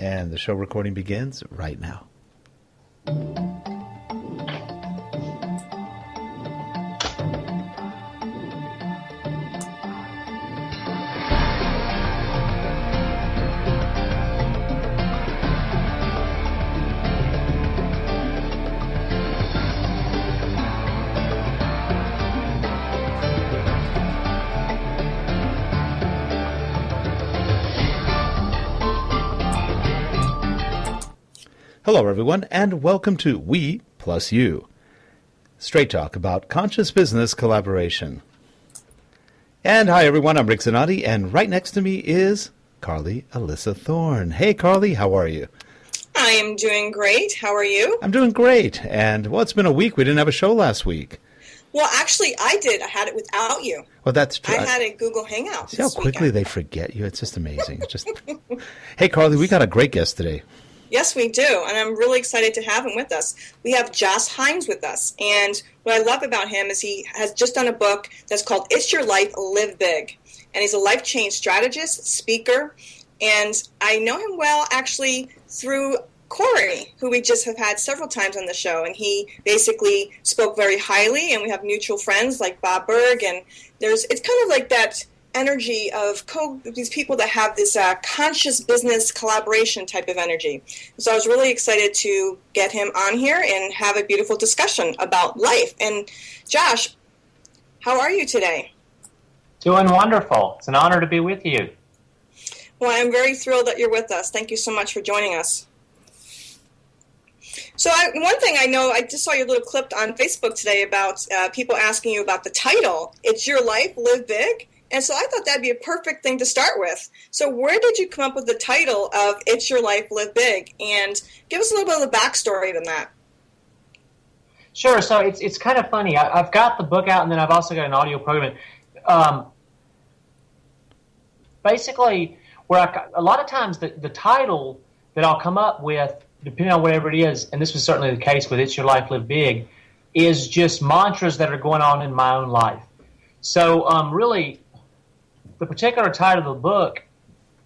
And the show recording begins right now. Hello, everyone, and welcome to We Plus You, straight talk about conscious business collaboration. And hi, everyone, I'm Rick Zanotti, and right next to me is Carly Alyssa Thorne. Hey, Carly, how are you? I am doing great. How are you? I'm doing great, and, well, it's been a week. We didn't have a show last week. Well, actually, I did. I had it without you. Well, that's true. I had a Google Hangout. See how quickly they forget you? It's just amazing. Hey, Carly, we got a great guest today. Yes, we do, and I'm really excited to have him with us. We have JoshHinds with us, and what I love about him is he has just done a book that's called It's Your Life, Live Big, and he's a life change strategist, speaker, and I know him well actually through Corey, who we just have had several times on the show, and he basically spoke very highly, and we have mutual friends like Bob Berg, and it's kind of like that energy of these people that have this conscious business collaboration type of energy. So I was really excited to get him on here and have a beautiful discussion about life. And Josh, how are you today? Doing wonderful. It's an honor to be with you. Well, I'm very thrilled that you're with us. Thank you so much for joining us. So one thing I know, I just saw your little clip on Facebook today about people asking you about the title, It's Your Life, Live Big. And so I thought that'd be a perfect thing to start with. So where did you come up with the title of It's Your Life, Live Big? And give us a little bit of the backstory to that. Sure. So it's kind of funny. I've got the book out, and then I've also got an audio program. Basically, a lot of times the title that I'll come up with, depending on whatever it is, and this was certainly the case with It's Your Life, Live Big, is just mantras that are going on in my own life. So really, the particular title of the book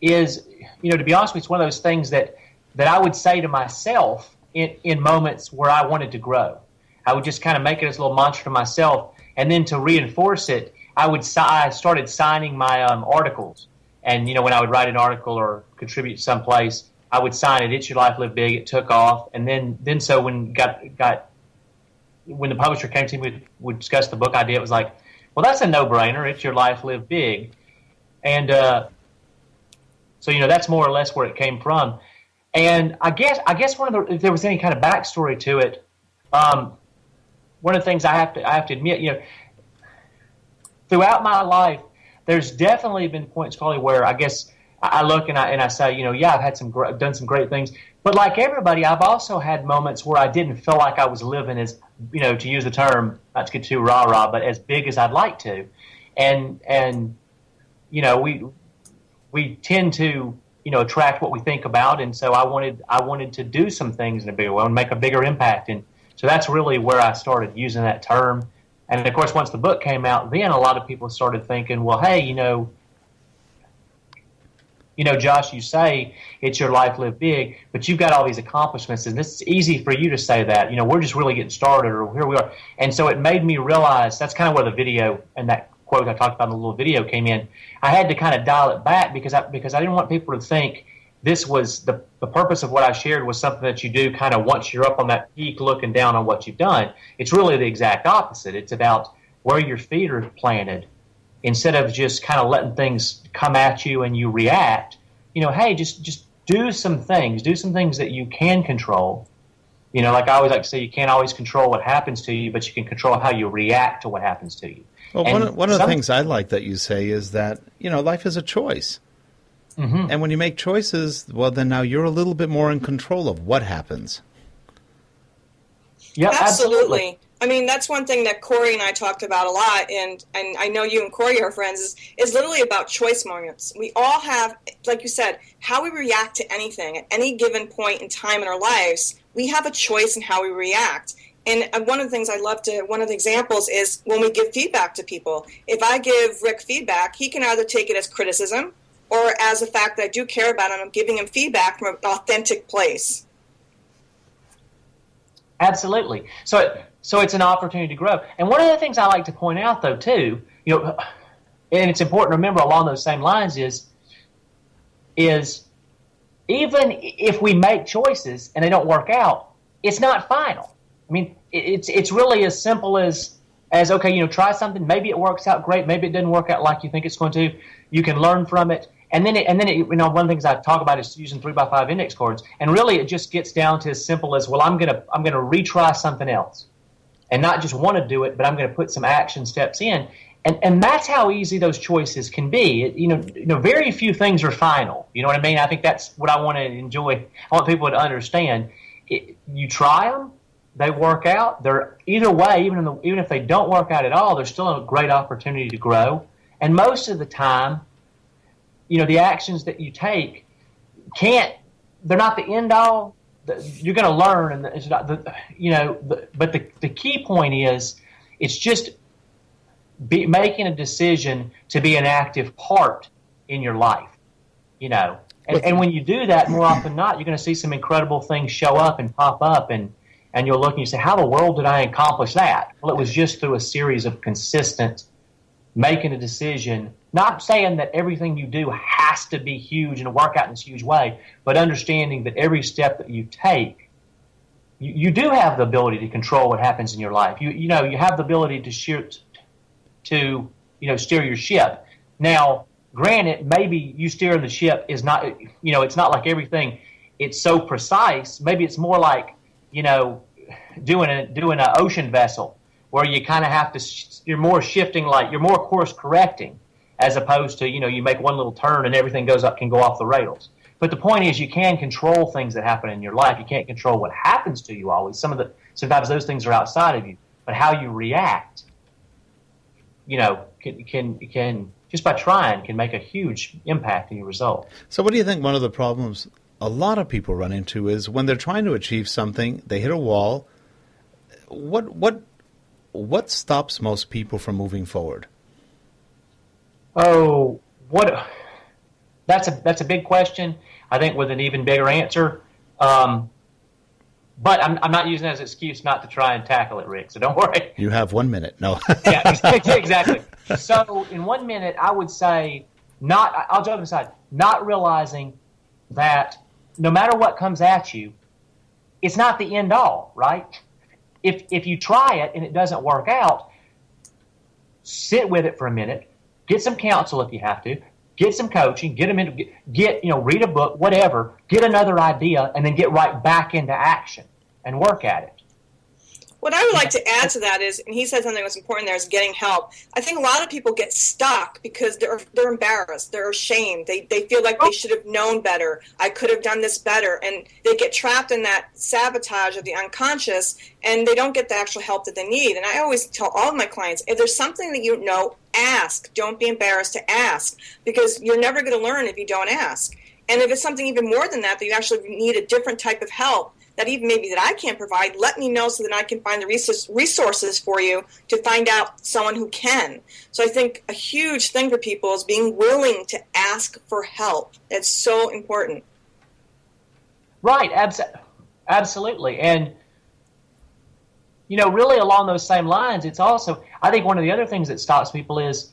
is, to be honest with you, it's one of those things that I would say to myself in moments where I wanted to grow. I would just kind of make it as a little mantra to myself, and then to reinforce it, I started signing my articles. And, when I would write an article or contribute someplace, I would sign it, It's Your Life, Live Big. It took off. And then so when the publisher came to me, would discuss the book idea, it was like, well, that's a no-brainer. It's Your Life, Live Big. And so, that's more or less where it came from. And I guess if there was any kind of backstory to it, one of the things I have to admit, throughout my life, there's definitely been points probably where I guess I look and I say, I've done some great things. But like everybody, I've also had moments where I didn't feel like I was living as, to use the term, not to get too rah-rah, but as big as I'd like to. And we tend to, attract what we think about. And so I wanted to do some things in a bigger way and make a bigger impact. And so that's really where I started using that term. And of course, once the book came out, then a lot of people started thinking, well, hey, Josh, you say it's your life, live big, but you've got all these accomplishments, and it's easy for you to say that. We're just really getting started, or here we are. And so it made me realize that's kind of where the video and that quote I talked about in the little video came in. I had to kind of dial it back because I didn't want people to think this was the purpose of what I shared was something that you do kind of once you're up on that peak looking down on what you've done. It's really the exact opposite. It's about where your feet are planted. Instead of just kind of letting things come at you and you react, hey, just do some things that you can control. Like I always like to say, you can't always control what happens to you, but you can control how you react to what happens to you. Well, one of the things I like that you say is that, life is a choice. Mm-hmm. And when you make choices, well, then now you're a little bit more in control of what happens. Yeah, absolutely. I mean, that's one thing that Corey and I talked about a lot, and I know you and Corey are friends, is literally about choice moments. We all have, like you said, how we react to anything at any given point in time in our lives. We have a choice in how we react. And one of the things one of the examples is when we give feedback to people. If I give Rick feedback, he can either take it as criticism or as a fact that I do care about him, I'm giving him feedback from an authentic place. Absolutely. So it's an opportunity to grow. And one of the things I like to point out, though, too, and it's important to remember along those same lines is even if we make choices and they don't work out, it's not final. I mean, it's really as simple as okay, try something. Maybe it works out great. Maybe it didn't work out like you think it's going to. You can learn from it. And then one of the things I talk about is using 3x5 index cards. And really, it just gets down to as simple as, well, I'm gonna retry something else, and not just want to do it, but I'm gonna put some action steps in. And that's how easy those choices can be. Very few things are final. You know what I mean? I think that's what I want to enjoy. I want people to understand. You try them, they work out. They're either way, even if they don't work out at all, there's still a great opportunity to grow. And most of the time, the actions that you take they're not the end all. You're going to learn, and it's not but the key point is, it's just making a decision to be an active part in your life, and when you do that, more often than not, you're going to see some incredible things show up and pop up, and you'll look and you say, how the world did I accomplish that? Well, it was just through a series of consistent making a decision. Not saying that everything you do has to be huge and work out in this huge way, but understanding that every step that you take, you do have the ability to control what happens in your life. You have the ability to steer your ship. Now, granted, maybe you steering the ship is not, it's not like everything. It's so precise. Maybe it's more like, doing an ocean vessel, where you kind of have to, you're more shifting, like you're more course correcting, as opposed to, you make one little turn and everything can go off the rails. But the point is, you can control things that happen in your life. You can't control what happens to you always. Sometimes those things are outside of you. But how you react, can just by trying, can make a huge impact in your result. So what do you think one of the problems a lot of people run into is when they're trying to achieve something, they hit a wall? What stops most people from moving forward? Oh, that's a big question, I think, with an even bigger answer. But I'm not using it as an excuse not to try and tackle it, Rick, so don't worry. You have 1 minute. No. Yeah, exactly. So in 1 minute, I would say I'll joke aside, not realizing that no matter what comes at you, it's not the end all, right? If you try it and it doesn't work out, sit with it for a minute, get some counsel if you have to, get some coaching, read a book, whatever, get another idea, and then get right back into action and work at it. What I would like to add to that is, and he said something that's important there, is getting help. I think a lot of people get stuck because they're embarrassed, they're ashamed, they feel like they should have known better, I could have done this better, and they get trapped in that sabotage of the unconscious, and they don't get the actual help that they need. And I always tell all of my clients, if there's something that you know, ask. Don't be embarrassed to ask, because you're never going to learn if you don't ask. And if it's something even more than that, that you actually need a different type of help, that even maybe that I can't provide, let me know so that I can find the resources for you to find out someone who can. So I think a huge thing for people is being willing to ask for help. It's so important. Right, absolutely. And, really along those same lines, it's also, I think one of the other things that stops people is,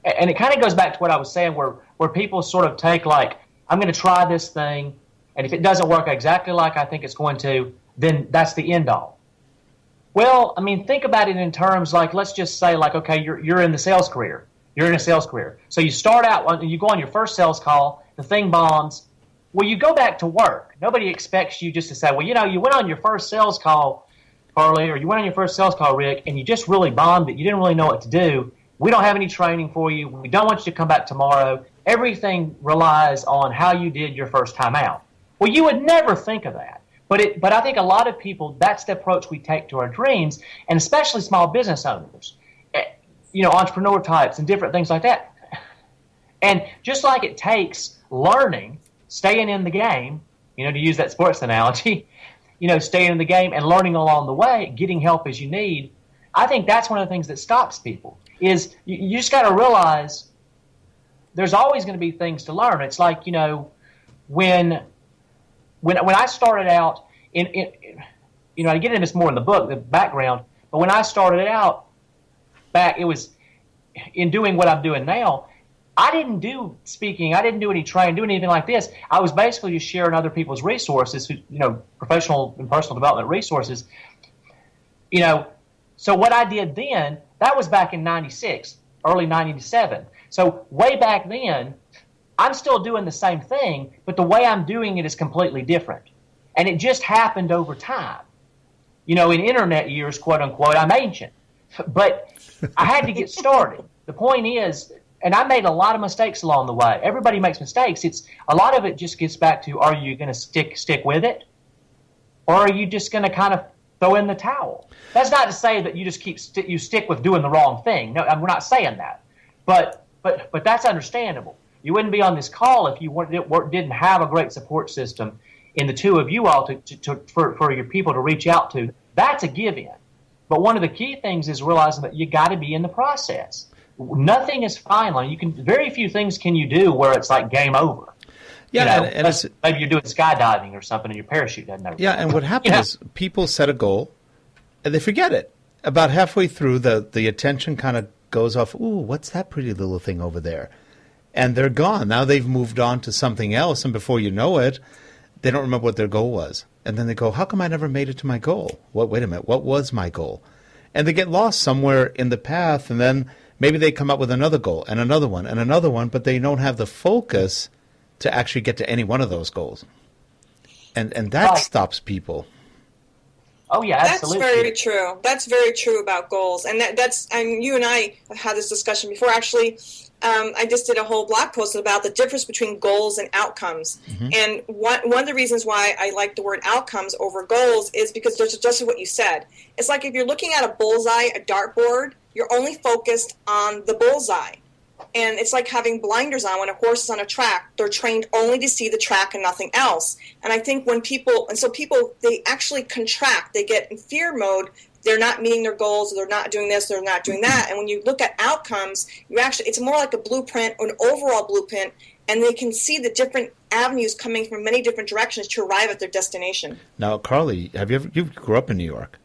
and it kind of goes back to what I was saying, where people sort of take like, I'm going to try this thing, and if it doesn't work exactly like I think it's going to, then that's the end all. Well, I mean, think about it in terms like, let's just say like, okay, you're in the sales career. You're in a sales career. So you start out, you go on your first sales call, the thing bombs. Well, you go back to work. Nobody expects you just to say, well, you went on your first sales call, Carly, or you went on your first sales call, Rick, and you just really bombed it. You didn't really know what to do. We don't have any training for you. We don't want you to come back tomorrow. Everything relies on how you did your first time out. Well, you would never think of that. But I think a lot of people, that's the approach we take to our dreams, and especially small business owners, entrepreneur types and different things like that. And just like it takes learning, staying in the game, to use that sports analogy, staying in the game and learning along the way, getting help as you need, I think that's one of the things that stops people is you just got to realize there's always going to be things to learn. It's like, when I started out in I get into this more in the book, the background, but when I started out back, it was in doing what I'm doing now. I didn't do speaking. I didn't do any training, do anything like this. I was basically just sharing other people's resources, professional and personal development resources. So what I did then, that was back in 96, early 97. So way back then, I'm still doing the same thing, but the way I'm doing it is completely different. And it just happened over time. In internet years, quote unquote, I'm ancient. But I had to get started. The point is, and I made a lot of mistakes along the way. Everybody makes mistakes. A lot of it just gets back to, are you going to stick with it? Or are you just going to kind of throw in the towel? That's not to say that you just you stick with doing the wrong thing. No, we're not saying that. But that's understandable. You wouldn't be on this call if you didn't have a great support system in the two of you all for your people to reach out to. That's a give-in. But one of the key things is realizing that you got to be in the process. Nothing is final. Very few things can you do where it's like game over. Yeah, and maybe you're doing skydiving or something and your parachute doesn't open. Yeah, and what happens is people set a goal and they forget it. About halfway through, the attention kind of goes off. Ooh, what's that pretty little thing over there? And they're gone. Now they've moved on to something else, and before you know it, they don't remember what their goal was. And then they go, how come I never made it to my goal? Wait a minute, what was my goal? And they get lost somewhere in the path, and then maybe they come up with another goal and another one, but they don't have the focus to actually get to any one of those goals. And that stops people. Oh, yeah, absolutely. That's very true. That's very true about goals. And and you and I have had this discussion before. Actually, I just did a whole blog post about the difference between goals and outcomes. Mm-hmm. And one of the reasons why I like the word outcomes over goals is because there's just what you said. It's like if you're looking at a bullseye, a dartboard, you're only focused on the bullseye. And it's like having blinders on when a horse is on a track. They're trained only to see the track and nothing else. And I think when people, they actually contract. They get in fear mode. They're not meeting their goals. They're not doing this. They're not doing that. And when you look at outcomes, it's more like a blueprint or an overall blueprint. And they can see the different avenues coming from many different directions to arrive at their destination. Now, Carly, you grew up in New York?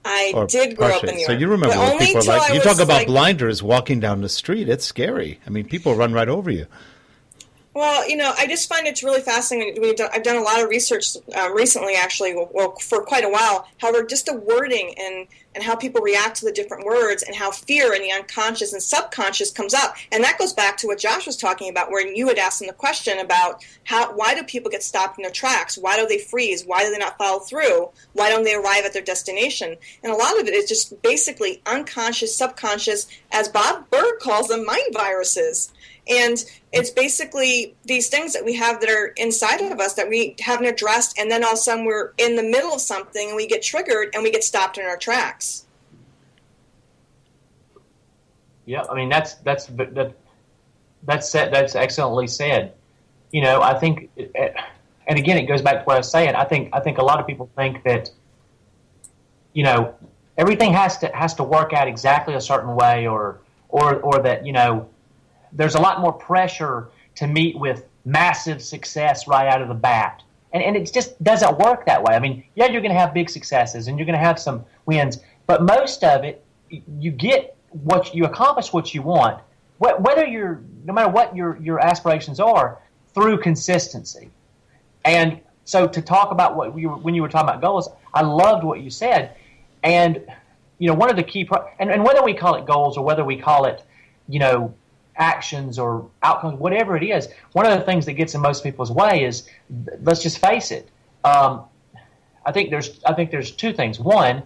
I did grow up in New York. So you remember what people are like. You talk about blinders walking down the street. It's scary. I mean, people run right over you. Well, I just find it's really fascinating. I've done a lot of research recently, actually, for quite a while. However, just the wording and how people react to the different words and how fear in the unconscious and subconscious comes up. And that goes back to what Josh was talking about, where you had asked him the question about why do people get stopped in their tracks? Why do they freeze? Why do they not follow through? Why don't they arrive at their destination? And a lot of it is just basically unconscious, subconscious, as Bob Berg calls them, mind viruses. And it's basically these things that we have that are inside of us that we haven't addressed, and then all of a sudden we're in the middle of something and we get triggered and we get stopped in our tracks. Yeah, I mean that's excellently said. I think, and again, it goes back to what I was saying. I think a lot of people think that everything has to work out exactly a certain way, or that there's a lot more pressure to meet with massive success right out of the bat. And it just doesn't work that way. I mean, yeah, you're going to have big successes and you're going to have some wins, but most of it, you accomplish what you want, no matter what your aspirations are, through consistency. And so to talk about when you were talking about goals, I loved what you said. And, one of the key, and whether we call it goals or whether we call it, actions or outcomes, whatever it is, one of the things that gets in most people's way is, let's just face it. I think there's two things. One,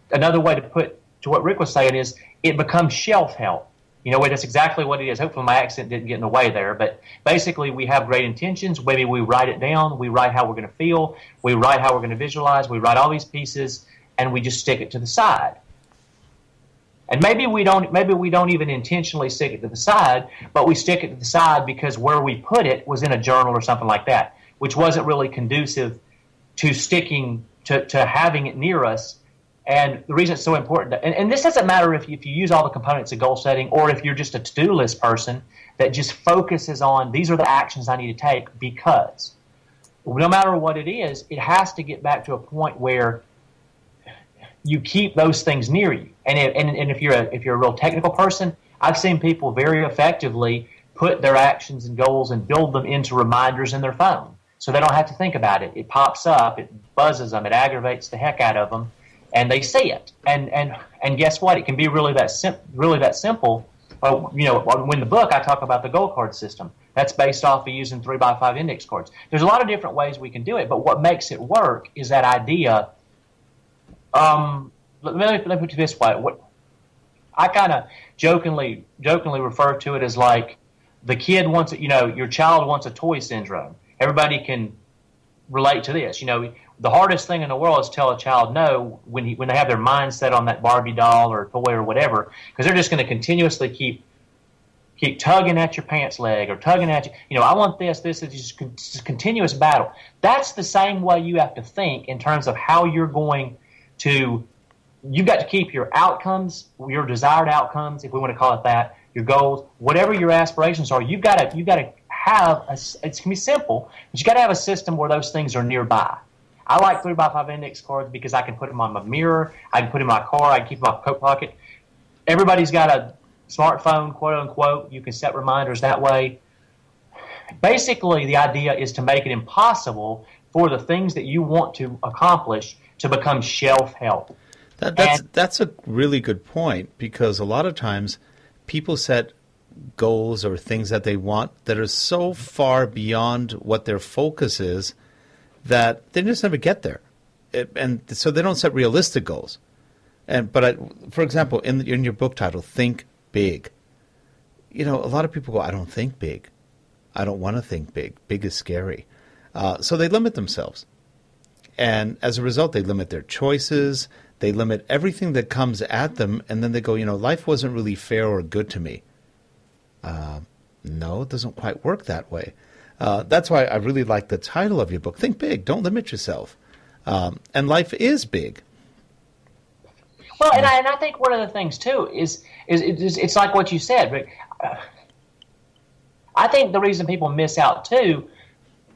another way to put to what Rick was saying is it becomes shelf help. That's exactly what it is. Hopefully my accent didn't get in the way there, but basically we have great intentions. Maybe we write it down. We write how we're going to feel. We write how we're going to visualize. We write all these pieces and we just stick it to the side. And maybe we don't even intentionally stick it to the side, but we stick it to the side because where we put it was in a journal or something like that, which wasn't really conducive to sticking to having it near us And the reason it's so important, and this doesn't matter if you use all the components of goal setting or if you're just a to-do list person that just focuses on these are the actions I need to take, because no matter what it is, it has to get back to a point where you keep those things near you. And if you're a real technical person, I've seen people very effectively put their actions and goals and build them into reminders in their phone, so they don't have to think about it. It pops up, it buzzes them, it aggravates the heck out of them, and they see it. And guess what? It can be really that simple. In the book, I talk about the goal card system. That's based off of using 3x5 index cards. There's a lot of different ways we can do it, but what makes it work is that idea. Let me put it this way. What I kind of jokingly refer to it as like the kid wants, your child wants a toy syndrome. Everybody can relate to this. The hardest thing in the world is tell a child no when they have their mind set on that Barbie doll or toy or whatever, because they're just going to continuously keep tugging at your pants leg or tugging at you. I want this. This is just continuous battle. That's the same way you have to think in terms of how you're going to. You've got to keep your outcomes, your desired outcomes, if we want to call it that, your goals, whatever your aspirations are. You've got to have it can be simple, but you got to have a system where those things are nearby. I like 3x5 index cards because I can put them on my mirror, I can put them in my car, I can keep them in my coat pocket. Everybody's got a smartphone, quote unquote. You can set reminders that way. Basically, the idea is to make it impossible for the things that you want to accomplish to become shelf help. That's a really good point, because a lot of times people set goals or things that they want that are so far beyond what their focus is that they just never get there. And so they don't set realistic goals. For example, in your book title, Think Big, a lot of people go, I don't think big. I don't want to think big. Big is scary. So they limit themselves. And as a result, they limit their choices. They limit everything that comes at them. And then they go, life wasn't really fair or good to me. No, it doesn't quite work that way. That's why I really like the title of your book, Think Big, Don't Limit Yourself. And life is big. Well, and I think one of the things, too, is it's like what you said, Rick. I think the reason people miss out, too,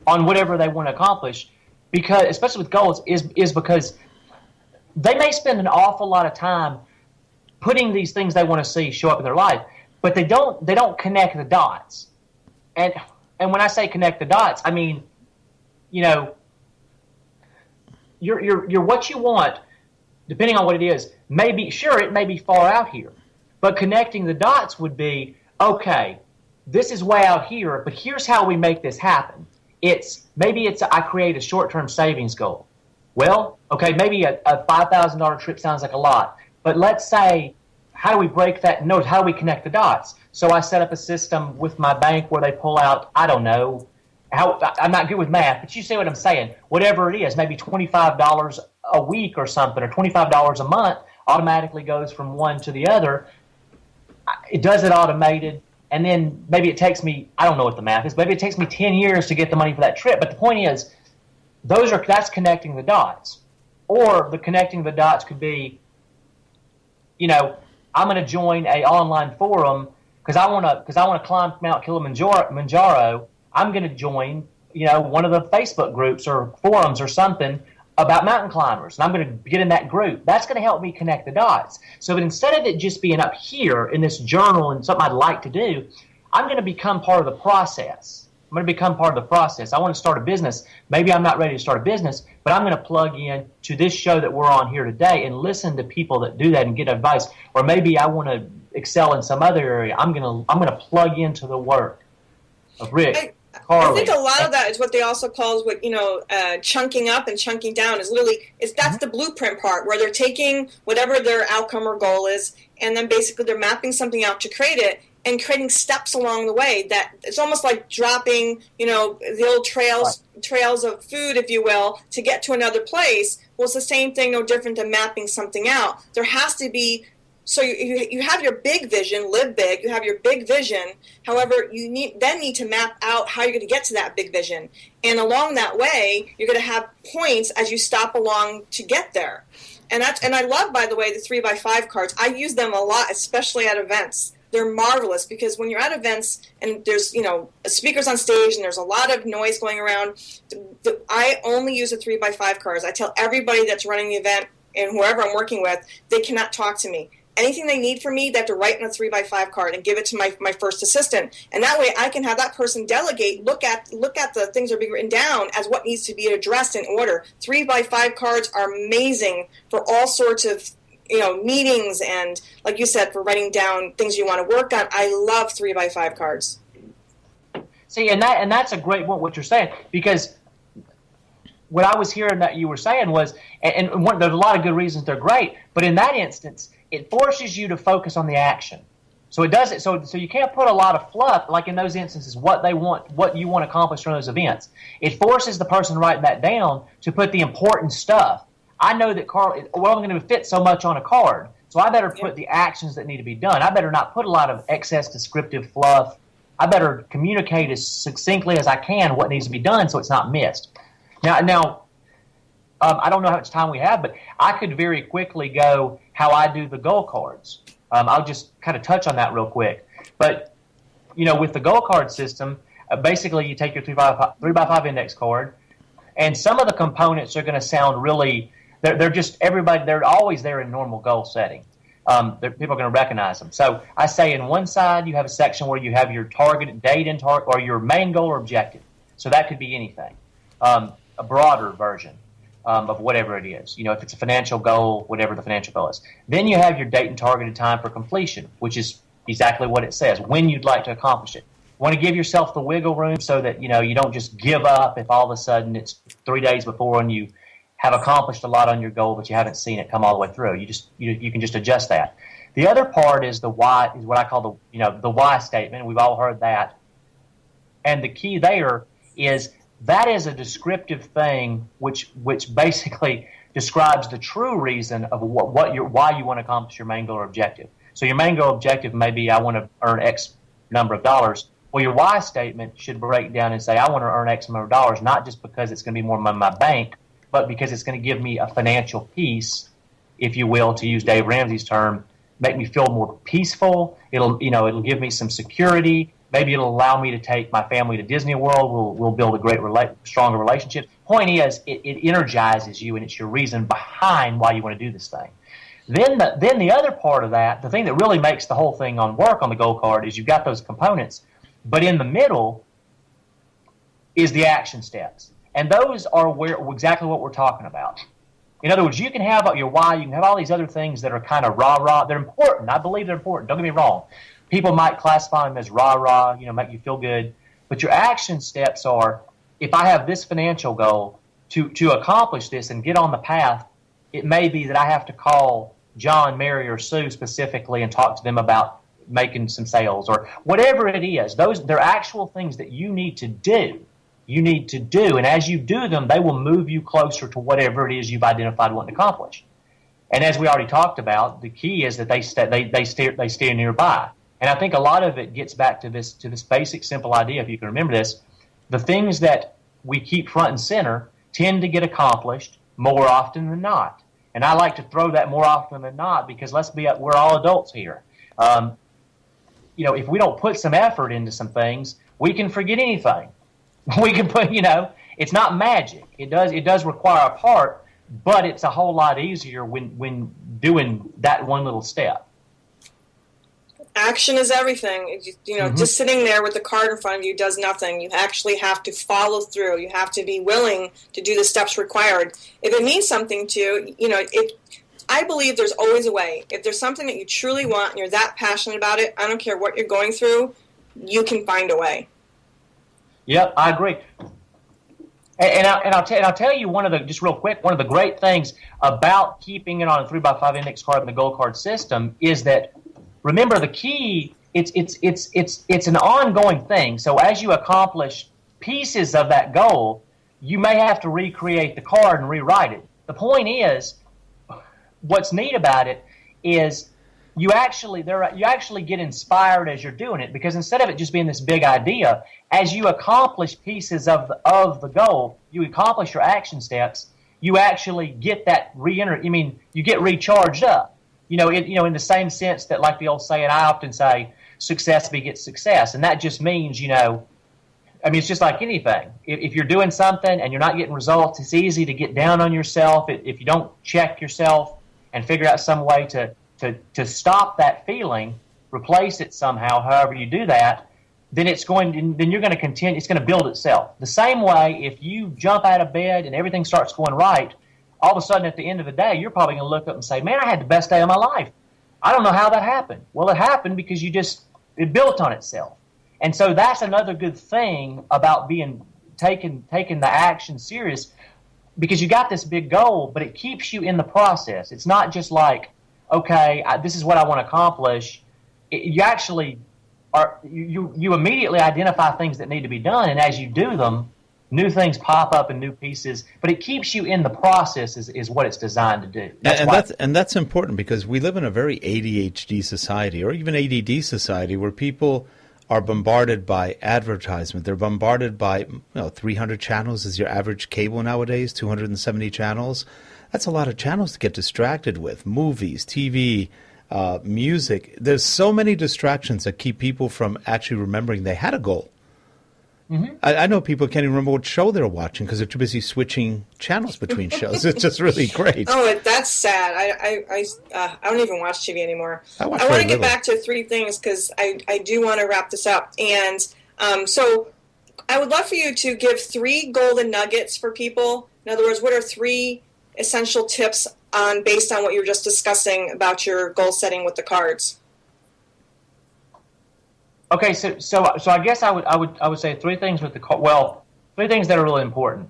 on whatever they want to accomplish, because especially with goals, is because they may spend an awful lot of time putting these things they want to see show up in their life, but they don't connect the dots. And when I say connect the dots, I mean, you're what you want, depending on what it is, it may be far out here, but connecting the dots would be, okay, this is way out here, but here's how we make this happen. I create a short-term savings goal. Well, okay, maybe a $5,000 trip sounds like a lot, but let's say, how do we break that note? How do we connect the dots? So I set up a system with my bank where they pull out, I don't know, I'm not good with math, but you see what I'm saying. Whatever it is, maybe $25 a week or something, or $25 a month automatically goes from one to the other. It does it automated, and then maybe it takes me, I don't know what the math is, maybe it takes me 10 years to get the money for that trip. But the point is, that's connecting the dots. Or the connecting the dots could be, I'm going to join a online forum because I want to climb Mount Kilimanjaro. I'm going to join, one of the Facebook groups or forums or something about mountain climbers, and I'm going to get in that group. That's going to help me connect the dots. So that instead of it just being up here in this journal and something I'd like to do, I'm going to become part of the process. I want to start a business. Maybe I'm not ready to start a business, but I'm going to plug in to this show that we're on here today and listen to people that do that and get advice. Or maybe I want to excel in some other area. I'm going to plug into the work of Rick. I think a lot of that is what they also call chunking up and chunking down that's the blueprint part, where they're taking whatever their outcome or goal is, and then basically they're mapping something out to create it and creating steps along the way. That it's almost like dropping, the old trails of food, if you will, to get to another place. Well, it's the same thing, no different than mapping something out. There has to be. So you have your big vision, live big, you have your big vision. However, you need to map out how you're going to get to that big vision. And along that way, you're going to have points as you stop along to get there. And I love, by the way, the 3x5 cards. I use them a lot, especially at events. They're marvelous because when you're at events and there's, speakers on stage and there's a lot of noise going around, I only use the 3x5 cards. I tell everybody that's running the event and whoever I'm working with, they cannot talk to me. Anything they need from me, they have to write in a 3x5 card and give it to my first assistant. And that way I can have that person delegate, look at the things that are being written down as what needs to be addressed in order. 3x5 cards are amazing for all sorts of meetings and, like you said, for writing down things you want to work on. I love 3x5 cards. See, and that's a great point, what you're saying, because what I was hearing that you were saying was, and there's a lot of good reasons they're great, but in that instance, it forces you to focus on the action. So it does it. So you can't put a lot of fluff, like in those instances, what you want to accomplish from those events. It forces the person writing that down to put the important stuff. I know that I'm going to fit so much on a card, so I better put the actions that need to be done. I better not put a lot of excess descriptive fluff. I better communicate as succinctly as I can what needs to be done so it's not missed. Now, I don't know how much time we have, but I could very quickly go how I do the goal cards. I'll just kind of touch on that real quick. But, with the goal card system, basically you take your 3x5 index card, and some of the components are going to sound really, they're always there in normal goal setting. People are going to recognize them. So I say in one side you have a section where you have your targeted date and or your main goal or objective. So that could be anything, a broader version. Of whatever it is, if it's a financial goal, whatever the financial goal is. Then you have your date and targeted time for completion, which is exactly what it says, when you'd like to accomplish it. You want to give yourself the wiggle room so that, you don't just give up if all of a sudden it's 3 days before and you have accomplished a lot on your goal, but you haven't seen it come all the way through. You can just adjust that. The other part is the why, is what I call the why statement. We've all heard that. And the key there is that is a descriptive thing which basically describes the true reason of why you want to accomplish your main goal or objective. So your main goal objective may be I want to earn X number of dollars. Well, your why statement should break down and say I want to earn X number of dollars, not just because it's going to be more money in my bank, but because it's going to give me a financial peace, if you will, to use Dave Ramsey's term, make me feel more peaceful. It'll give me some security. Maybe it'll allow me to take my family to Disney World. We'll build a stronger relationship. Point is, it energizes you, and it's your reason behind why you want to do this thing. Then the other part of that, the thing that really makes the whole thing work on the goal card, is you've got those components, but in the middle is the action steps, and those are exactly what we're talking about. In other words, you can have your why, you can have all these other things that are kind of rah-rah. They're important. I believe they're important. Don't get me wrong. People might classify them as rah-rah, make you feel good. But your action steps are, if I have this financial goal, to accomplish this and get on the path, it may be that I have to call John, Mary, or Sue specifically and talk to them about making some sales or whatever it is. They're actual things that you need to do. And as you do them, they will move you closer to whatever it is you've identified wanting to accomplish. And as we already talked about, the key is that they stay nearby. And I think a lot of it gets back to this basic, simple idea, if you can remember this. The things that we keep front and center tend to get accomplished more often than not. And I like to throw that more often than not because we're all adults here. If we don't put some effort into some things, we can forget anything. We can put, it's not magic. It does require a part, but it's a whole lot easier when doing that one little step. Action is everything. Just sitting there with the card in front of you does nothing. You actually have to follow through. You have to be willing to do the steps required. If it means something to you, I believe there's always a way. If there's something that you truly want and you're that passionate about it, I don't care what you're going through, you can find a way. Yep, I agree. And I'll tell you one of the great things about keeping it on a 3x5 index card in the gold card system is that, remember, the key, it's an ongoing thing. So as you accomplish pieces of that goal, you may have to recreate the card and rewrite it. The point is, what's neat about it is you actually get inspired as you're doing it, because instead of it just being this big idea, as you accomplish pieces of the goal, you accomplish your action steps, you actually get that you get recharged up. In the same sense that, like the old saying, I often say, success begets success. And that just means, it's just like anything. If you're doing something and you're not getting results, it's easy to get down on yourself. If you don't check yourself and figure out some way to stop that feeling, replace it somehow, however you do that, then you're going to continue. It's going to build itself. The same way, if you jump out of bed and everything starts going right, all of a sudden at the end of the day, you're probably going to look up and say, man, I had the best day of my life. I don't know how that happened. Well, it happened because it built on itself. And so that's another good thing about taking the action serious, because you got this big goal, but it keeps you in the process. It's not just like, okay, this is what I want to accomplish. You actually you immediately identify things that need to be done, and as you do them, new things pop up in new pieces, but it keeps you in the process is what it's designed to do. That's important, because we live in a very ADHD society, or even ADD society, where people are bombarded by advertisement. They're bombarded by 300 channels is your average cable nowadays, 270 channels. That's a lot of channels to get distracted with. Movies, TV, music. There's so many distractions that keep people from actually remembering they had a goal. Mm-hmm. I know people can't even remember what show they're watching because they're too busy switching channels between shows. It's just really great. Oh, that's sad. I don't even watch TV anymore. I want to get back to three things because I do want to wrap this up. And so I would love for you to give 3 golden nuggets for people. In other words, what are 3 essential tips based on what you were just discussing about your goal setting with the cards? Okay, so I guess I would say 3 things with the card. Well, 3 things that are really important.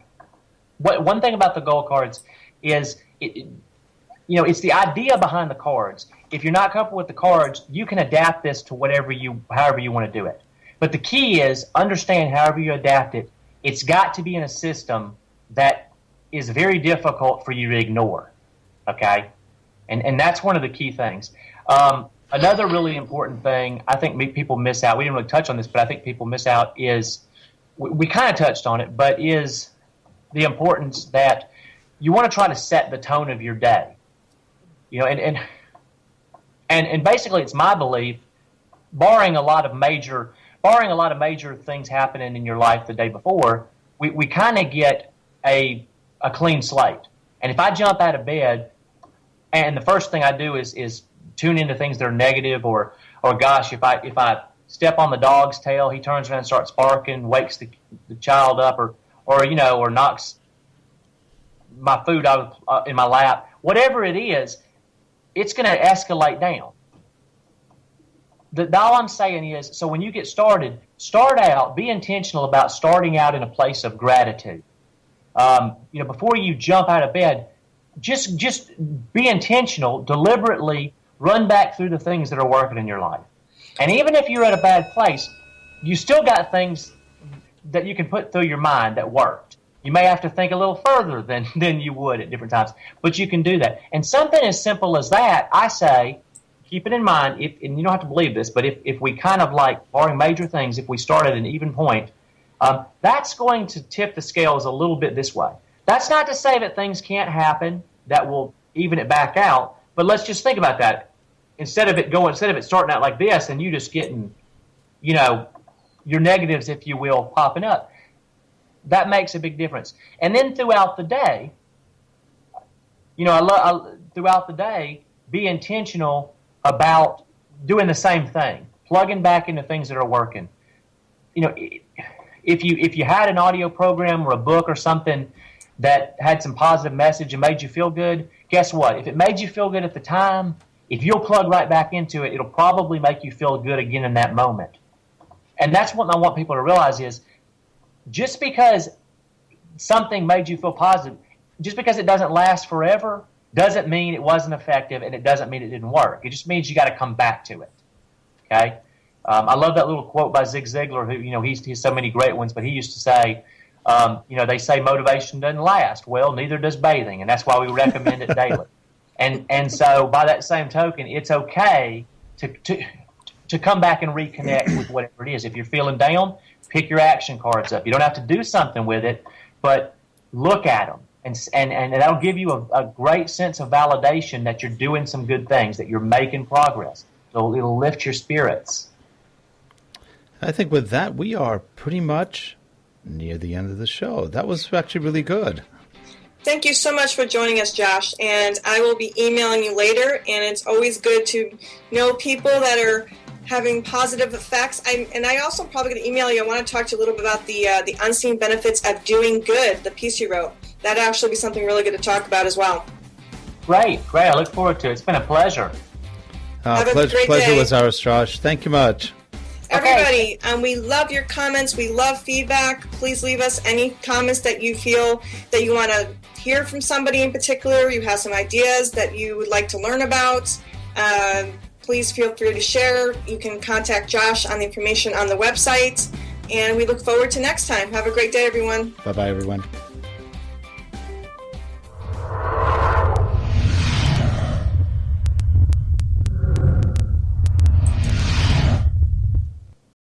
One thing about the goal cards is it's the idea behind the cards. If you're not comfortable with the cards, you can adapt this to however you want to do it. But the key is understand however you adapt it. It's got to be in a system that is very difficult for you to ignore. Okay, and that's one of the key things. Another really important thing I think people miss out, we didn't really touch on this, but I think people miss out is, we kind of touched on it, but is the importance that you want to try to set the tone of your day. And basically it's my belief, barring a lot of major things happening in your life the day before, we kind of get a clean slate. And if I jump out of bed and the first thing I do is tune into things that are negative, or gosh, if I step on the dog's tail, he turns around and starts barking, wakes the child up, or knocks my food out in my lap, whatever it is, it's going to escalate down. All I'm saying is, so when you get started, be intentional about starting out in a place of gratitude. Before you jump out of bed, just be intentional, deliberately run back through the things that are working in your life. And even if you're at a bad place, you still got things that you can put through your mind that worked. You may have to think a little further than you would at different times, but you can do that. And something as simple as that, I say, keep it in mind, and you don't have to believe this, but if we kind of barring major things, if we start at an even point, that's going to tip the scales a little bit this way. That's not to say that things can't happen that will even it back out, but let's just think about that. Instead of it starting out like this and you just getting, your negatives, if you will, popping up, that makes a big difference. And then throughout the day, throughout the day, be intentional about doing the same thing, plugging back into things that are working. If you had an audio program or a book or something that had some positive message and made you feel good, guess what? If it made you feel good at the time, if you'll plug right back into it, it'll probably make you feel good again in that moment. And that's what I want people to realize is, just because something made you feel positive, just because it doesn't last forever, doesn't mean it wasn't effective, and it doesn't mean it didn't work. It just means you got to come back to it. Okay? I love that little quote by Zig Ziglar, who he's so many great ones, but he used to say, they say motivation doesn't last. Well, neither does bathing, and that's why we recommend it daily. And so by that same token, it's okay to come back and reconnect with whatever it is. If you're feeling down, pick your action cards up. You don't have to do something with it, but look at them. and that'll give you a great sense of validation that you're doing some good things, that you're making progress. So it'll lift your spirits. I think with that, we are pretty much near the end of the show. That was actually really good. Thank you so much for joining us, Josh. And I will be emailing you later. And it's always good to know people that are having positive effects. I also probably going to email you. I want to talk to you a little bit about the unseen benefits of doing good, the piece you wrote. That'd actually be something really good to talk about as well. Great. I look forward to it. It's been a pleasure. Have a great pleasure day. was ours, Josh. Thank you much. Everybody, we love your comments. We love feedback. Please leave us any comments that you feel that you want to hear from somebody in particular. You have some ideas that you would like to learn about. Please feel free to share. You can contact Josh on the information on the website. And we look forward to next time. Have a great day, everyone. Bye-bye, everyone.